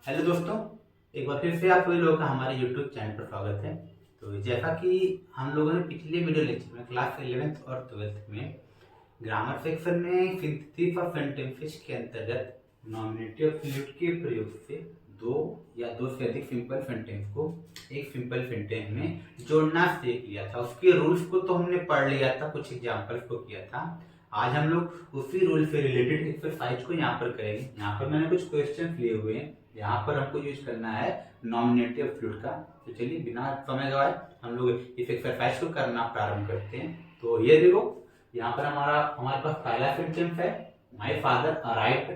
Hello दोस्तों, एक बार फिर से आप सभी लोगों का हमारे यूट्यूब चैनल पर स्वागत है। तो जैसा कि हम लोगों ने पिछले वीडियो लेक्चर में क्लास 11th और 12th में ग्रामर सेक्शन में सिंथेसिस ऑफ सेंटेंसेस के अंतर्गत नॉमिनेटिव फ्लूइड के प्रयोग से दो या दो से अधिक सिंपल सेंटेंस को एक सिंपल सेंटेंस में जोड़ना सीख लिया था। उसके रूल्स को तो हमने पढ़ लिया था, कुछ एग्जाम्पल्स को किया था। आज हम लोग उसी रूल से रिलेटेड एक्सरसाइज को यहाँ पर करेंगे। यहाँ पर मैंने कुछ क्वेश्चन लिए हुए हैं, यहाँ पर हमको यूज करना है नॉमिनेटिव फ्लूइड का। तो चलिए बिना समय गवाए हम लोग इस एक्सरसाइज को करना प्रारंभ करते हैं। तो ये देखो, यहाँ पर हमारे पास पहला सेंटेंस है, my father arrived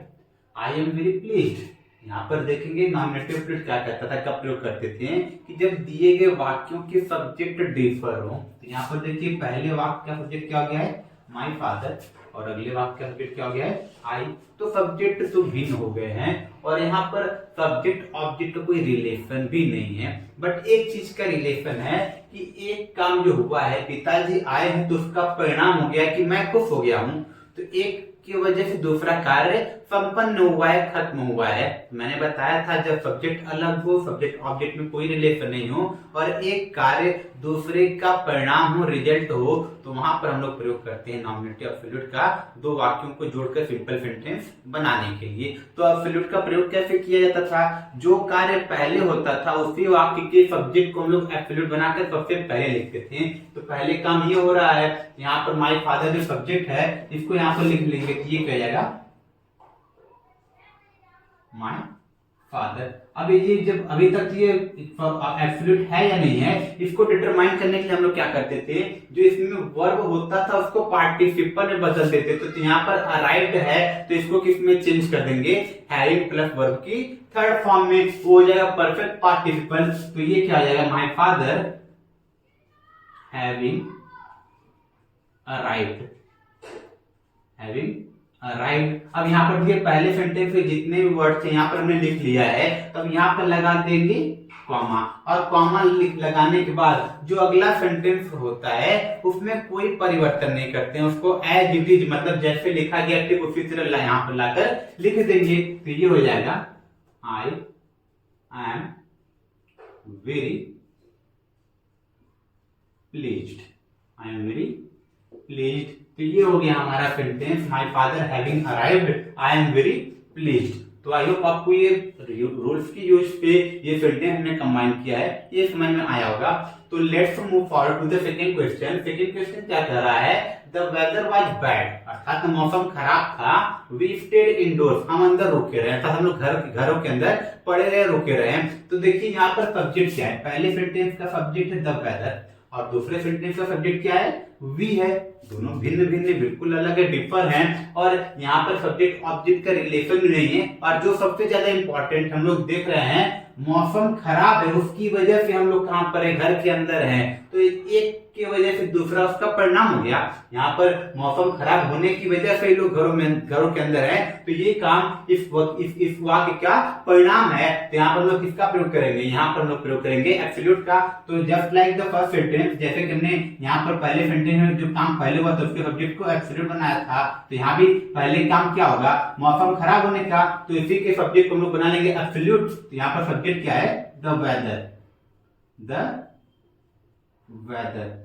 I am very pleased. यहाँ पर देखेंगे नॉमिनेटिव फ्लूइड क्या कहता था, कब प्रयोग करते थे कि जब दिए गए वाक्यों के सब्जेक्ट डिफर हो। तो यहाँ पर देखिए पहले वाक्य का सब्जेक्ट क्या हो गया है, माय फादर, और अगले वाक्य का सब्जेक्ट क्या हो गया है, आई। तो सब्जेक्ट तो भिन्न हो गए हैं और यहाँ पर सब्जेक्ट ऑब्जेक्ट का कोई रिलेशन भी नहीं है। बट एक चीज का रिलेशन है कि एक काम जो हुआ है, पिताजी आए हैं तो उसका परिणाम हो गया कि मैं खुश हो गया हूं। तो एक की वजह से दूसरा कार्य संपन्न हुआ है, खत्म हुआ है। मैंने बताया था जब सब्जेक्ट अलग हो, सब्जेक्ट ऑब्जेक्ट में कोई रिलेशन नहीं हो और एक कार्य दूसरे का परिणाम हो, रिजल्ट हो, तो वहां पर हम लोग प्रयोग करते हैं नॉमिनेटिव एब्सोल्यूट का, दो वाक्यों को जोड़कर सिंपल सेंटेंस बनाने के लिए। तो एब्सोल्यूट का प्रयोग कैसे किया जाता था, जो कार्य पहले होता था उसी वाक्य के सब्जेक्ट को हम लोग एब्सोल्यूट बनाकर सबसे पहले लिखते थे। तो पहले काम ये हो रहा है, यहाँ पर माय फादर जो सब्जेक्ट है इसको यहाँ पर लिख लेंगे, ये क्या जाएगा, माय फादर। अब ये जब अभी तक ये एब्सोल्यूट है या नहीं है, इसको डिटरमाइन करने के लिए हम लोग क्या करते थे, जो इसमें वर्ब होता था उसको पार्टिसिपल में बदल देते। तो यहाँ पर अराइव्ड है तो इसको किस में चेंज कर देंगे, हैविंग प्लस वर्ब की थर्ड फॉर्म में, वो हो जाएगा परफेक्ट पार्टिसिपल। तो ये क्या हो जाएगा, my father having arrived, having arrived. अब यहाँ पर देखिए पहले सेंटेंस में जितने भी वर्ड थे यहाँ पर हमने लिख लिया है, तब यहाँ पर लगा देंगे कॉमा, और कॉमा लगाने के बाद जो अगला सेंटेंस होता है उसमें कोई परिवर्तन नहीं करते हैं, उसको एज इट इज मतलब जैसे लिखा गया ठीक उसी तरह यहाँ पर लाकर लिख देंगे। तो ये हो जाएगा I am very pleased, I am very pleased. तो ये हो गया हमारा sentence, my father having arrived I am very pleased. तो आई होप आपको ये रूल्स की यूज पे ये सेंटेंस हमने कंबाइन किया है, ये समझ में आया होगा। तो let's move forward to the second question. Second question क्या कह रहा है, द वेदर वाज बैड, अर्थात मौसम खराब था, वी स्टेड इंडोर्स, हम अंदर रुके रहे, अर्थात हम लोग घरों के अंदर पड़े रहे, रुके रहे। तो देखिए यहाँ पर सब्जेक्ट क्या है, पहले सेंटेंस का सब्जेक्ट है द वेदर और दूसरे सेंटेंस का सब्जेक्ट क्या है, वी है। दोनों भिन्न भिन्न बिल्कुल अलग है, डिफर हैं, और यहाँ पर सब्जेक्ट ऑब्जेक्ट का रिलेशन भी नहीं है। और जो सबसे ज्यादा इंपॉर्टेंट हम लोग देख रहे हैं, मौसम खराब है, उसकी वजह से हम लोग कहाँ पर है, घर के अंदर हैं। तो एक की वजह से दूसरा उसका परिणाम हो गया। यहाँ पर मौसम खराब होने की वजह से लोग घरों के अंदर हैं, तो ये काम इस वाक्य का परिणाम है। तो यहाँ पर लोग किसका प्रयोग करेंगे, यहाँ पर लोग प्रयोग करेंगे एब्सोल्यूट का। तो just like the first sentence, जैसे कि हमने यहाँ पर पहले सेंटेंस में जो काम पहले हुआ था उसके सब्जेक्ट को एब्सोल्यूट बनाया था, तो यहाँ भी पहले काम क्या होगा, मौसम खराब होने का, तो इसी के सब्जेक्ट को हम लोग बना लेंगे एब्सोल्यूट। तो यहाँ पर सब्जेक्ट क्या है, the weather, the weather,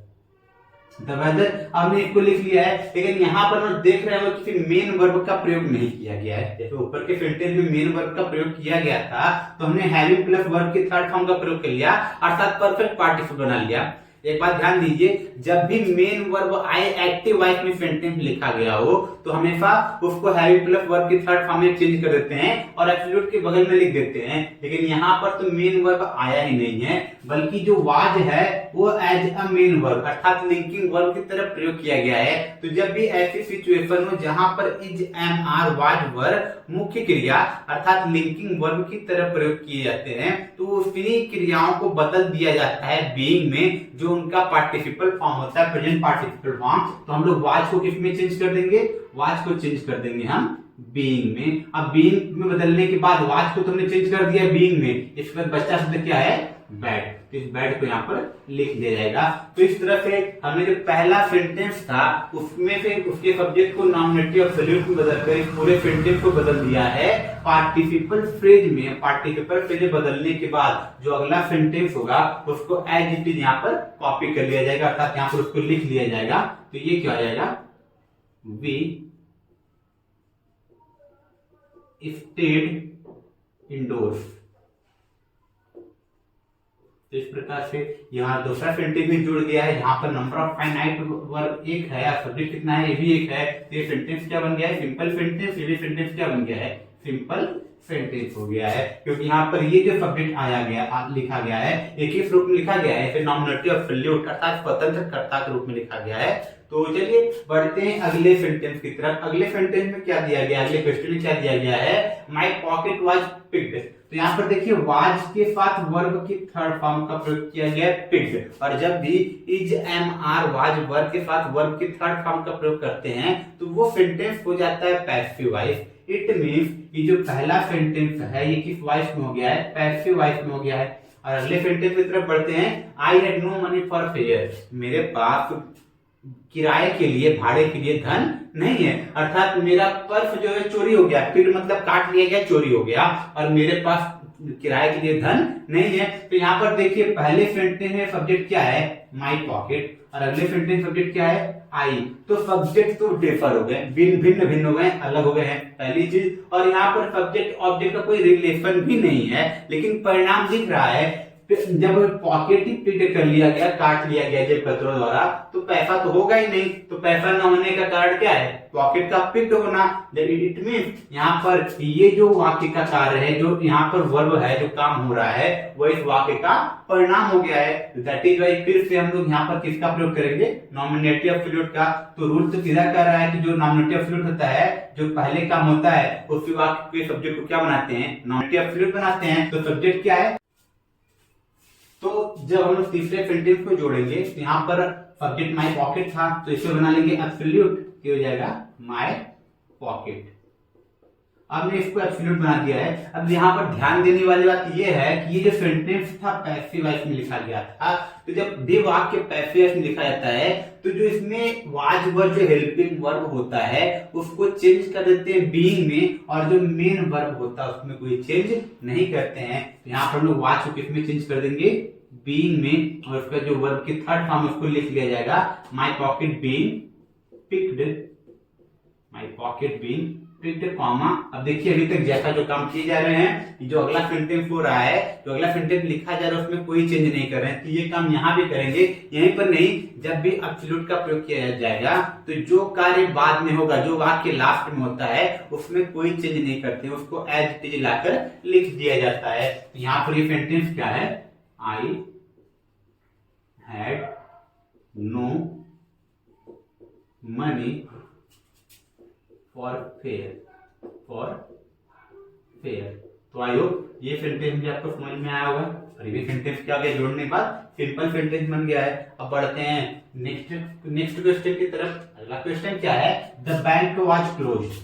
the weather. हमने इसको लिख लिया है, लेकिन यहाँ पर हम देख रहे हैं किसी मेन वर्ब का प्रयोग नहीं किया गया है। जैसे ऊपर के सेंटेंस में मेन वर्ब का प्रयोग किया गया था, तो हमने हैविंग प्लस वर्ब के थर्ड फॉर्म का प्रयोग कर लिया, अर्थात परफेक्ट पार्टिसिपल बना लिया। एक बात ध्यान दीजिए, जब भी main verb I active voice में सेंटेंस लिखा गया हो तो हमेशा उसको हैविंग प्लस वर्ब की थर्ड फॉर्म में चेंज कर देते हैं और एब्सोल्यूट के बगल में लिख देते हैं। लेकिन यहाँ पर तो मेन वर्ब आया ही नहीं है, बल्कि जो वाज है वो एज अ मेन वर्ब अर्थात लिंकिंग वर्ब की तरफ प्रयोग किया गया है। तो जब भी ऐसी सिचुएशन हो जहां पर is, am, are, was verb मुख्य क्रिया अर्थात लिंकिंग वर्ब की तरफ प्रयोग किए जाते हैं, तो उसी क्रियाओं को बदल दिया जाता है बीइंग में, जो उनका पार्टिसिपल फॉर्म होता है, प्रेजेंट पार्टिसिपल फॉर्म। तो हम लोग वाज को किस में चेंज कर देंगे, वाज को चेंज कर देंगे हम बीइंग में। अब बीइंग में बदलने के बाद वाच को तुमने चेंज कर दिया बीइंग में, इसके बाद बच्चा शब्द क्या है, बैड, तो इस बैड को यहाँ पर लिख दिया जाएगा। तो इस तरह से हमने जो पहला सेंटेंस था उसमें से उसके सब्जेक्ट को नॉमिनेटिव एब्सोल्यूट में बदलकर इस पूरे सेंटेंस को बदल दिया है पार्टिसिपल फ्रेज में। पार्टिसिपल फ्रेज बदलने के बाद जो अगला सेंटेंस होगा उसको एज इट इज यहाँ पर कॉपी कर लिया जाएगा, अर्थात यहाँ पर उसको लिख लिया जाएगा। तो ये क्या आ जाएगा, वी स्टेड इंडोर्स। तो इस प्रकार से यहाँ दूसरा सेंटेंस भी जुड़ गया है, यहाँ पर नंबर ऑफ फाइनाइट वर्ब एक है, सब्जेक्ट कितना है, ये भी एक है। तो ये सेंटेंस क्या बन गया है, सिंपल सेंटेंस। ये भी सेंटेंस क्या बन गया है, सिंपल सेंटेंस हो गया है, क्योंकि यहाँ पर ये जो सब्जेक्ट आया गया लिखा गया है एक ही रूप में लिखा गया है, फिर नॉमिनेटिव एब्सोल्यूट अर्थात स्वतंत्र कर्ता के रूप में लिखा गया है। तो चलिए बढ़ते हैं अगले सेंटेंस की तरफ। अगले सेंटेंस में क्या दिया गया, अगले क्वेश्चन में क्या दिया गया है, माय पॉकेट वाज पिक्ड। तो यहाँ पर देखिए वाज के साथ वर्ब की थर्ड फॉर्म का प्रयोग किया गया है पिक्ड, और जब भी is am are was verb के साथ वर्ब की थर्ड फॉर्म का प्रयोग करते हैं तो वो सेंटेंस हो जाता है पैसिव वॉइस। इट मींस ये जो पहला सेंटेंस है ये किस वॉइस में हो गया है, पैसिव वॉइस में हो गया है। और अगले सेंटेंस की तरफ बढ़ते हैं, I had no money for fare. मेरे पास किराए के लिए, भाड़े के लिए धन नहीं है, अर्थात मेरा पर्स जो है चोरी हो गया, पिक्ड मतलब काट लिया गया, चोरी हो गया, और मेरे पास किराए के लिए धन नहीं है। तो यहाँ पर देखिए पहले सेंटेंस में सब्जेक्ट क्या है, माय पॉकेट, और अगले सेंटेंस सब्जेक्ट क्या है, आई। तो सब्जेक्ट तो डिफर हो गए, भिन्न हो गए, अलग हो गए हैं, पहली चीज। और यहाँ पर सब्जेक्ट ऑब्जेक्ट का कोई रिलेशन भी नहीं है, लेकिन परिणाम दिख रहा है। जब पॉकेट ही पिक्ड कर लिया गया, काट लिया गया जेब कतरों द्वारा, तो पैसा तो होगा ही नहीं। तो पैसा न होने का कारण क्या है, पॉकेट का पिक्ड होना। इट मींस यहाँ पर ये जो वाक्य का कार्य है, जो यहाँ पर वर्ब है, जो काम हो रहा है, वो इस वाक्य का परिणाम हो गया है। दैट इज व्हाई फिर से हम लोग यहाँ पर किसका प्रयोग करेंगे, नॉमिनेटिव एब्सोल्यूट का। तो रूल तो सीधा कह रहा है कि जो नॉमिनेटिव एब्सोल्यूट होता है, जो पहले काम होता है, उसी वाक्य के सब्जेक्ट को क्या बनाते हैं, नॉमिनेटिव एब्सोल्यूट बनाते हैं। तो सब्जेक्ट क्या है, तो जब हम लोग तीसरे सेंटेंस को जोड़ेंगे तो यहाँ पर सब्जेक्ट माय पॉकेट था, तो इसे बना लेंगे एब्सोल्यूट, क्या हो जाएगा, माय पॉकेट। अब मैं इसको एब्सोल्यूट बना दिया है। अब यहाँ पर ध्यान देने वाली बात यह है कि ये जो सेंटेंस था पैसिव वॉइस में लिखा गया था। तो जब भी वाक्य पैसिव वॉइस में लिखा जाता है तो जो इसमें वाज वर्ब जो हेल्पिंग वर्ब होता है उसको चेंज कर देते हैं बीइंग में, और जो मेन वर्ब होता है उसमें कोई चेंज नहीं करते हैं। तो यहाँ पर लोग वाज को किसमें चेंज कर देंगे, बीइंग में, और उसका जो वर्ब की थर्ड फॉर्म उसको लिख लिया जाएगा, my pocket being picked, my pocket being picked, comma. अब देखिए अभी तक जैसा जो काम किए जा रहे हैं, जो अगला सेंटेंस हो रहा है, जो अगला सेंटेंस लिखा जा रहा है उसमें कोई चेंज नहीं कर रहे हैं, तो ये काम यहाँ भी करेंगे। यहीं पर नहीं, जब भी एब्सोल्यूट का प्रयोग किया जाएगा तो जो कार्य बाद में होगा, जो वाक्य लास्ट में होता है, उसमें कोई चेंज नहीं करते, उसको एज इट इज लाकर लिख दिया जाता है। तो यहाँ पर ये सेंटेंस क्या है, I had no money for fare. तो आई होप ये सेंटेंस भी आपको समझ में आया होगा। और ये सेंटेंस क्या गया, जोड़ने के बाद सिंपल सेंटेंस बन गया है। अब बढ़ते हैं नेक्स्ट क्वेश्चन की तरफ। अगला क्वेश्चन क्या है, the bank was closed,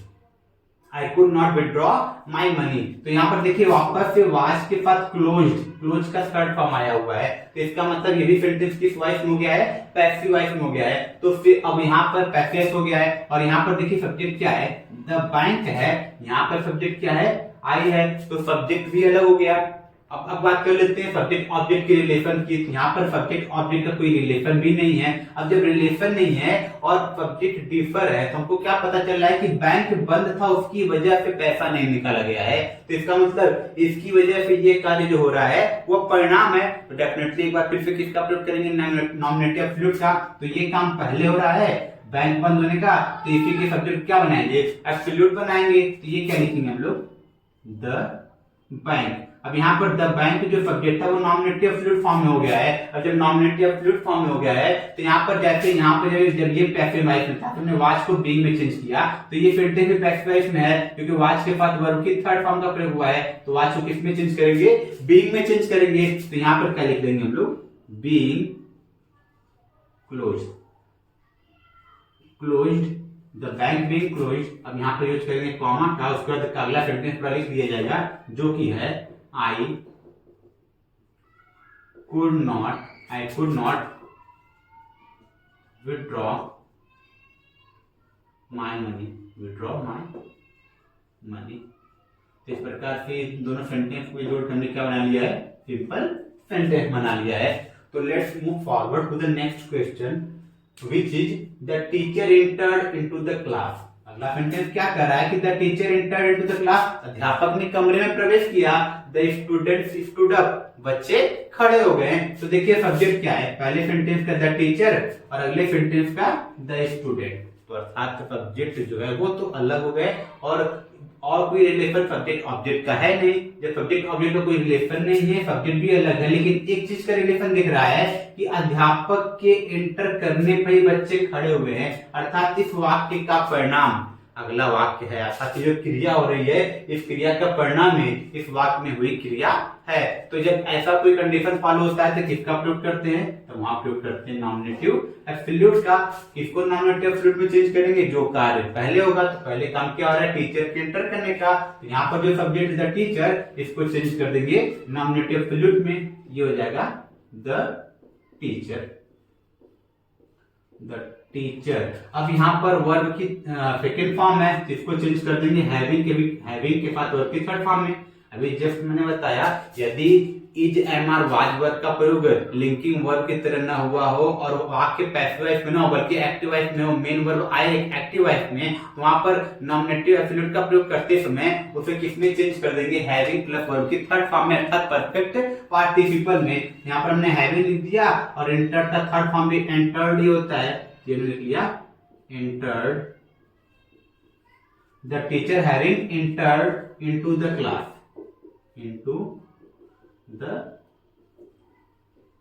I could not withdraw my money. तो यहाँ पर देखिए वापस से वाज के साथ क्लोज का थर्ड फॉर्म आया हुआ है, तो इसका मतलब ये भी सेंटेंस किस वॉइस में हो गया है, पैसिव वॉइस में हो गया है। तो फिर अब यहाँ पर पैसिव हो गया है, और यहाँ पर देखिए सब्जेक्ट क्या है, द बैंक है, यहाँ पर सब्जेक्ट क्या है, आई है, तो सब्जेक्ट भी अलग हो गया। अब बात कर लेते हैं सब्जेक्ट ऑब्जेक्ट के रिलेशन की। यहाँ पर सब्जेक्ट ऑब्जेक्ट का कोई रिलेशन भी नहीं है। अब जब रिलेशन नहीं है और सब्जेक्ट डिफर है, तो हमको क्या पता चल रहा है कि बैंक बंद था, उसकी वजह से पैसा नहीं निकाला गया है। तो इसका मतलब इसकी वजह से ये कार्य जो हो रहा है वो परिणाम है। तो डेफिनेटली एक बार फिर से किसका प्रयोग करेंगे, नॉमिनेटिव एब्सोल्यूट का। तो ये काम पहले हो रहा है बैंक बंद होने का, तो इसी के सब्जेक्ट क्या बनाएंगे, एब्सोल्यूट बनाएंगे। तो ये क्या लिखेंगे हम लोग, द बैंक। अब यहाँ पर द बैंक जो सब्जेक्ट था वो नॉमिनेटिव एब्सोल्यूट फॉर्म में हो गया है। अब जब नॉमिनेटिव एब्सोल्यूट फॉर्म में हो गया है तो यहाँ पर जैसे यहाँ पर जब ये पैसिव वॉइस में था तो हमने वाज को बीइंग में चेंज किया, तो ये सेंटेंस भी पैसिव वॉइस में है क्योंकि वाज के साथ वर्ब की थर्ड फॉर्म का प्रयोग हुआ है। तो वाज को किस में चेंज करेंगे, बीइंग में चेंज करेंगे। तो यहाँ पर क्या लिख देंगे हम लोग, being closed the bank being closed, अब यहाँ पे यूज करेंगे कॉमा का, उसके बाद अगला सेंटेंस पूरा लिख दिया जाएगा जो कि है I could not withdraw my money. तो इस प्रकार से दोनों सेंटेंस को जोड़ हमने क्या बना लिया है, सिंपल सेंटेंस बना लिया है। तो let's move forward to the next question which is the teacher entered into the class. अगला सेंटेंस क्या कर रहा है कि the teacher entered into the class, अध्यापक ने कमरे में प्रवेश किया, द स्टूडेंट्स स्टूड अप, बच्चे खड़े हो गए। तो देखिए सब्जेक्ट क्या है, पहले सेंटेंस का द टीचर और अगले सेंटेंस का द स्टूडेंट, तो अर्थात सब्जेक्ट जो है वो तो अलग हो गए और कोई रिलेशन सब्जेक्ट ऑब्जेक्ट का है नहीं। जब सब्जेक्ट ऑब्जेक्ट का कोई रिलेशन नहीं है, सब्जेक्ट भी अलग है, लेकिन एक चीज का रिलेशन दिख रहा है कि अध्यापक के एंटर करने पर ही बच्चे खड़े हुए हैं, अर्थात इस वाक्य का परिणाम अगला वाक्य है, अर्थात जो क्रिया हो रही है इस क्रिया का परिणाम में इस वाक्य में हुई क्रिया है। तो जब ऐसा कोई कंडीशन फॉलो होता है तो किसका प्रयोग करते हैं, तो वहां प्रयोग करते हैं नॉमिनेटिव एब्सोल्यूट का। किसको नॉमिनेटिव एब्सोल्यूट में चेंज करेंगे, जो कार्य पहले होगा, तो पहले काम क्या हो रहा है, टीचर के एंटर करने का, तो यहाँ पर जो सब्जेक्ट द टीचर, इसको चेंज कर देंगे नॉमिनेटिव एब्सोल्यूट में, ये हो जाएगा द टीचर। अब यहाँ पर वर्ब की सेकेंड फॉर्म है, तो इसको चेंज कर देंगे हैविंग के साथ वर्ब की थर्ड फॉर्म में। अभी जस्ट मैंने बताया यदि is am are was verb का प्रयोग लिंकिंग वर्ब की तरह न हुआ हो और वाक्य पैसिव वॉइस में न हो बल्कि एक्टिव वॉइस में हो, मेन वर्ब आए एक्टिव वॉइस में, तो वहां पर नॉमिनेटिव एब्सोल्यूट का प्रयोग करते समय उसे किसमें चेंज कर देंगे, हैविंग प्लस वर्ब की थर्ड फॉर्म में, अर्थात परफेक्ट पार्टिसिपल में। यहाँ पर हमने हैविंग लिख दिया और एंटर का थर्ड फॉर्म भी एंटर्ड ही होता है, ये लिख लिया entered, the teacher having entered into the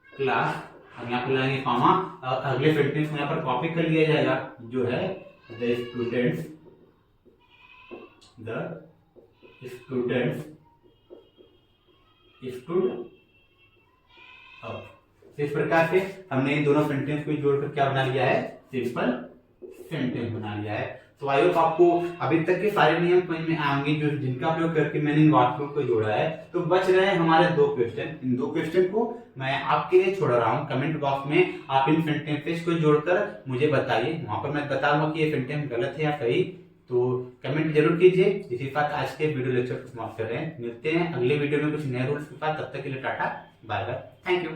class, अब यहाँ पर लाएंगे कॉमा, अगले सेंटेंस में यहाँ पर कॉपी कर लिया जाएगा जो है द स्टूडेंट्स स्टूड अप। इस प्रकार से हमने इन दोनों सेंटेंस को जोड़कर क्या बना लिया है, सिंपल सेंटेंस बना लिया है। तो आई होप आपको अभी तक के सारे नियम समझ में आएंगे जो जिनका प्रयोग करके मैंने इन वाक्यों को जोड़ा है। तो बच रहे हैं हमारे दो क्वेश्चन, इन दो क्वेश्चन को मैं आपके लिए छोड़ रहा हूँ। कमेंट बॉक्स में आप इन सेंटेंसेस को जोड़कर मुझे बताइए, वहां पर मैं बताऊंगा कि ये सेंटेंस गलत है या सही, तो कमेंट जरूर कीजिए। इसी के साथ आज के वीडियो लेक्चर को समाप्त कर रहे हैं, मिलते हैं अगले वीडियो में कुछ नए रूल्स के साथ, तब तक के लिए ta-ta bye bye, thank you.